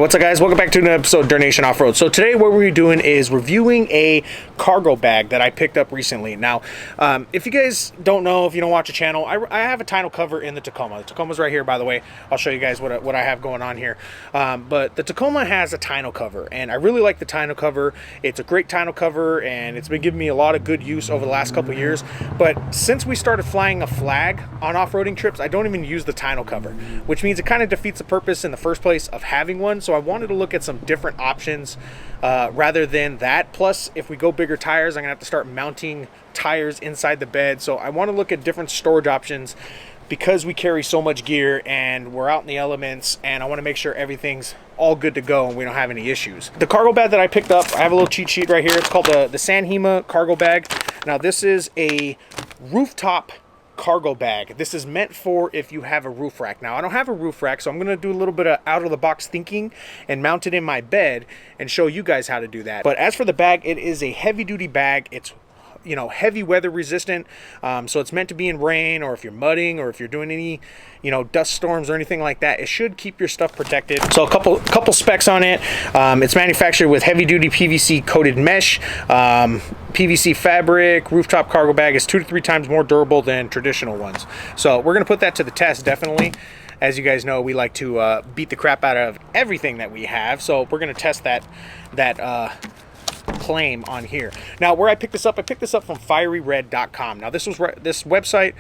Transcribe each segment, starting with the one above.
What's up guys? Welcome back to another episode of Dirtnation Off-Road. So today what we're doing is reviewing a cargo bag that I picked up recently. Now, if you guys don't know, if you don't watch the channel, I have a tonneau cover in the Tacoma. The Tacoma's right here, by the way. I'll show you guys what I have going on here. But the Tacoma has a tonneau cover, and I really like the tonneau cover. It's a great tonneau cover, and it's been giving me a lot of good use over the last couple of years. But since we started flying a flag on off-roading trips, I don't even use the tonneau cover, which means it kind of defeats the purpose in the first place of having one. So I wanted to look at some different options rather than that. Plus, if we go bigger tires, I'm gonna have to start mounting tires inside the bed. So I want to look at different storage options because we carry so much gear and we're out in the elements, and I want to make sure everything's all good to go and we don't have any issues. The cargo bag that I picked up, I have a little cheat sheet right here. It's called the Sanhema cargo bag. Now this is a rooftop cargo bag. This is meant for if you have a roof rack. Now I don't have a roof rack, so I'm going to do a little bit of out of the box thinking and mount it in my bed and show you guys how to do that. But as for the bag, it is a heavy duty bag. It's, you know, heavy weather resistant, so it's meant to be in rain, or if you're mudding, or if you're doing any, you know, dust storms or anything like that. It should keep your stuff protected. So a couple specs on it. It's manufactured with heavy duty PVC coated mesh, PVC fabric. Rooftop cargo bag is 2 to 3 times more durable than traditional ones. So we're gonna put that to the test, definitely. As you guys know, we like to beat the crap out of everything that we have, so we're gonna test that claim on here. Now, where I picked this up from fieryred.com. Now this website,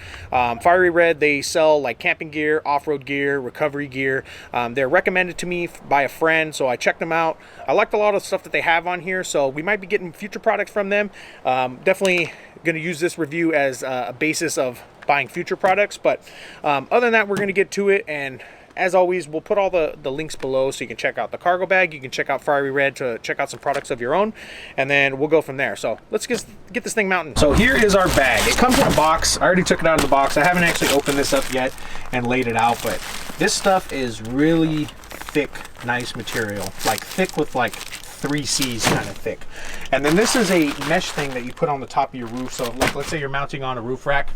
Fiery Red, they sell like camping gear, off-road gear, recovery gear. They're recommended to me by a friend, so I checked them out. I liked a lot of stuff that they have on here, so we might be getting future products from them. Definitely going to use this review as a basis of buying future products, but other than that, we're going to get to it. And as always, we'll put all the links below so you can check out the cargo bag. You can check out Fiery Red to check out some products of your own, and then we'll go from there. So let's get this thing mounted. So here is our bag. It comes in a box. I already took it out of the box. I haven't actually opened this up yet and laid it out, but this stuff is really thick, nice material. Like thick with like 3 C's kind of thick. And then this is a mesh thing that you put on the top of your roof. So like, let's say you're mounting on a roof rack.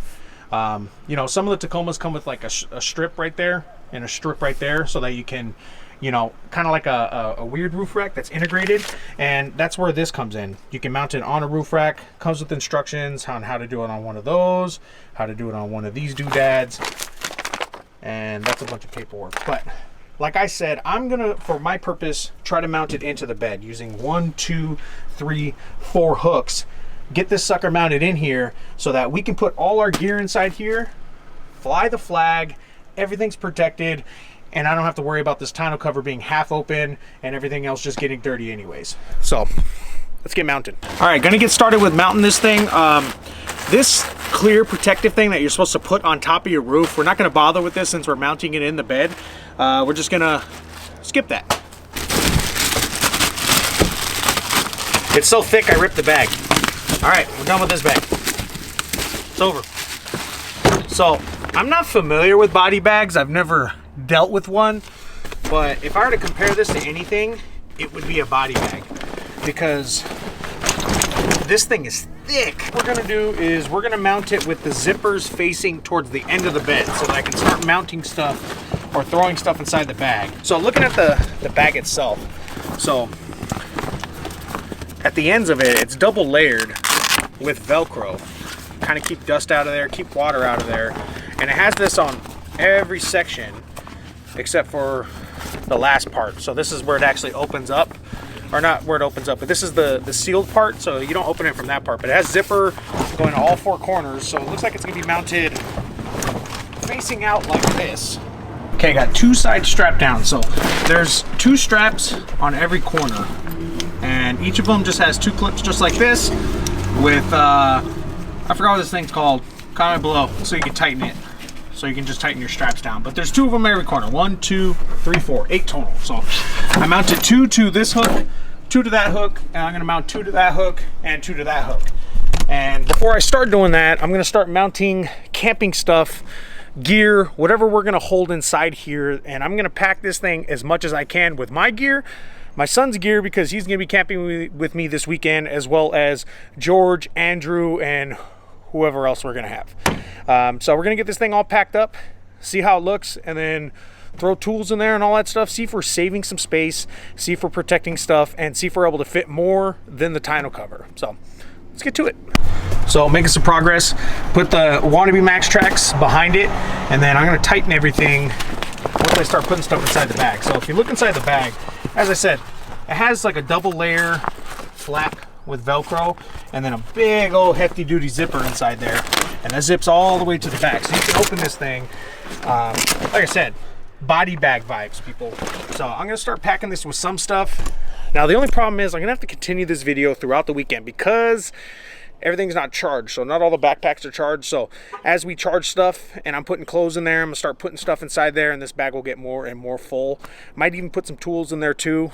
You know, some of the Tacomas come with like a strip right there and a strip right there, so that you can, you know, kind of like a weird roof rack that's integrated. And that's where this comes in. You can mount it on a roof rack. Comes with instructions on how to do it on one of those, how to do it on one of these doodads, and that's a bunch of paperwork. But like I said, I'm gonna, for my purpose, try to mount it into the bed using 1, 2, 3, 4 hooks. Get this sucker mounted in here so that we can put all our gear inside here, fly the flag, everything's protected, and I don't have to worry about this tonneau cover being half open and everything else just getting dirty anyways. So let's get mounted. All right, gonna get started with mounting this thing. This clear protective thing that you're supposed to put on top of your roof, we're not gonna bother with this since we're mounting it in the bed. We're just gonna skip that. It's so thick I ripped the bag. All right, we're done with this bag. It's over. So I'm not familiar with body bags. I've never dealt with one, but if I were to compare this to anything, it would be a body bag because this thing is thick. What we're gonna do is we're gonna mount it with the zippers facing towards the end of the bed so that I can start mounting stuff or throwing stuff inside the bag. So looking at the bag itself, so at the ends of it, it's double layered with Velcro. Kind of keep dust out of there, keep water out of there. And it has this on every section except for the last part. So this is where it actually opens up, or not where it opens up, but this is the sealed part, so you don't open it from that part. But it has zipper going to all 4 corners, so it looks like it's gonna be mounted facing out like this. Okay, got 2 sides strapped down. So there's 2 straps on every corner, and each of them just has 2 clips just like this with, I forgot what this thing's called. Comment below so you can tighten it. So you can just tighten your straps down. But there's 2 of them every corner. 1, 2, 3, 4, 8 total. So I mounted 2 to this hook, 2 to that hook, and I'm gonna mount 2 to that hook and 2 to that hook. And before I start doing that, I'm gonna start mounting camping stuff, gear, whatever we're gonna hold inside here. And I'm gonna pack this thing as much as I can with my gear, my son's gear, because he's gonna be camping with me this weekend, as well as George, Andrew, and whoever else we're gonna have. So we're gonna get this thing all packed up, see how it looks, and then throw tools in there and all that stuff, see if we're saving some space, see if we're protecting stuff, and see if we're able to fit more than the tonneau cover. So let's get to it. So making some progress, put the wannabe max tracks behind it, and then I'm gonna tighten everything once I start putting stuff inside the bag. So if you look inside the bag, as I said, it has like a double layer flap with Velcro, and then a big old hefty duty zipper inside there, and that zips all the way to the back. So you can open this thing, like I said, body bag vibes, people. So I'm gonna start packing this with some stuff. Now the only problem is I'm gonna have to continue this video throughout the weekend because everything's not charged, so not all the backpacks are charged. So as we charge stuff and I'm putting clothes in there, I'm gonna start putting stuff inside there, and this bag will get more and more full. Might even put some tools in there too.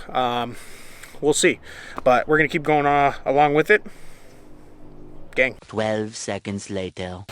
We'll see, but we're gonna keep going along with it, gang. 12 seconds later.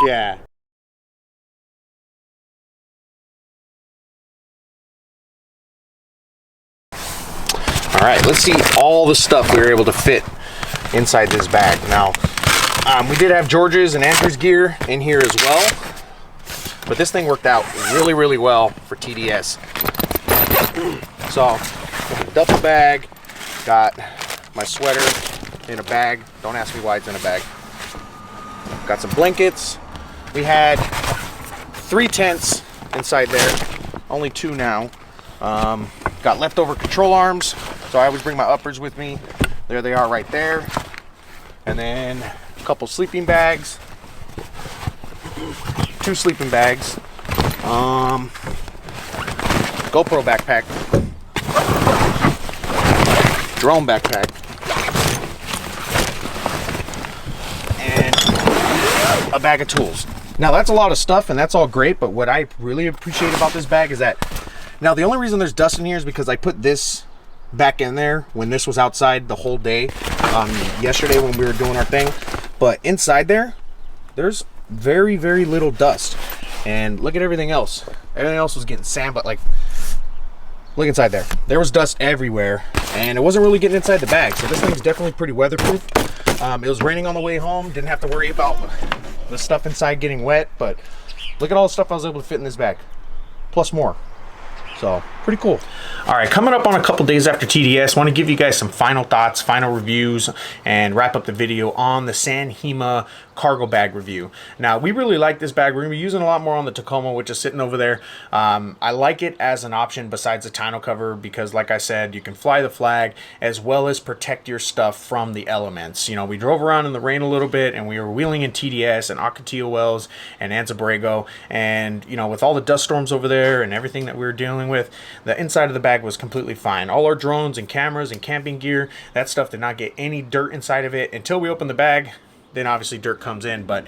Yeah. All right, let's see all the stuff we were able to fit inside this bag. Now, we did have George's and Andrew's gear in here as well, but this thing worked out really, really well for TDS. So, duffel bag, got my sweater in a bag. Don't ask me why it's in a bag. Got some blankets. We had 3 tents inside there, only 2 now. Got leftover control arms, so I always bring my uppers with me. There they are right there. And then a couple sleeping bags, 2 sleeping bags, GoPro backpack, drone backpack, and a bag of tools. Now that's a lot of stuff and that's all great, but what I really appreciate about this bag is that, now the only reason there's dust in here is because I put this back in there when this was outside the whole day, yesterday when we were doing our thing. But inside there, there's very, very little dust. And look at everything else. Everything else was getting sand, but like, look inside there. There was dust everywhere and it wasn't really getting inside the bag. So this thing's definitely pretty weatherproof. It was raining on the way home. Didn't have to worry about the stuff inside getting wet, but look at all the stuff I was able to fit in this bag, plus more. So pretty cool. All right, coming up on a couple days after TDS, want to give you guys some final thoughts, final reviews, and wrap up the video on the San Hema cargo bag review. Now, we really like this bag. We're gonna be using a lot more on the Tacoma, which is sitting over there. I like it as an option besides the tonneau cover because, like I said, you can fly the flag as well as protect your stuff from the elements. You know, we drove around in the rain a little bit and we were wheeling in TDS and Ocotillo Wells and Anza-Borrego, and you know, with all the dust storms over there and everything that we were dealing with, the inside of the bag was completely fine. All our drones and cameras and camping gear, that stuff did not get any dirt inside of it until we opened the bag. Then obviously dirt comes in, but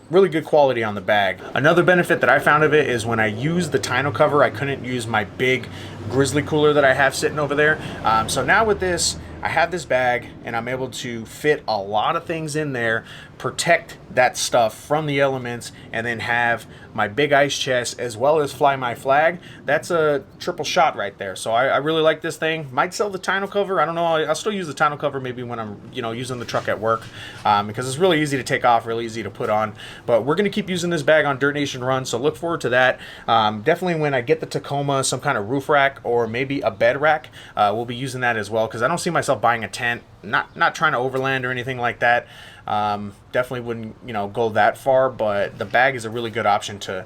really good quality on the bag. Another benefit that I found of it is when I used the tonneau cover, I couldn't use my big grizzly cooler that I have sitting over there. So now with this, I have this bag and I'm able to fit a lot of things in there, protect that stuff from the elements, and then have my big ice chest as well as fly my flag. That's a triple shot right there. So I really like this thing. Might sell the tonneau cover. I don't know. I'll still use the tonneau cover maybe when I'm, you know, using the truck at work, because it's really easy to take off, really easy to put on. But we're going to keep using this bag on Dirt Nation runs, so look forward to that. Definitely when I get the Tacoma, some kind of roof rack or maybe a bed rack, we'll be using that as well, because I don't see myself buying a tent. Not trying to overland or anything like that. Definitely wouldn't, you know, go that far, but the bag is a really good option to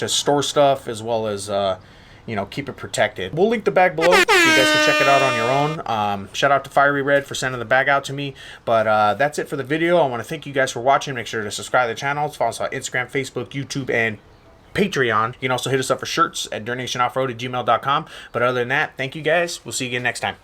store stuff as well as you know, keep it protected. We'll link the bag below so you guys can check it out on your own. Shout out to Fiery Red for sending the bag out to me. But that's it for the video. I want to thank you guys for watching. Make sure to subscribe to the channel. Follow us on Instagram, Facebook, YouTube, and Patreon. You can also hit us up for shirts at dirtnationoffroad@gmail.com. But other than that, thank you guys. We'll see you again next time.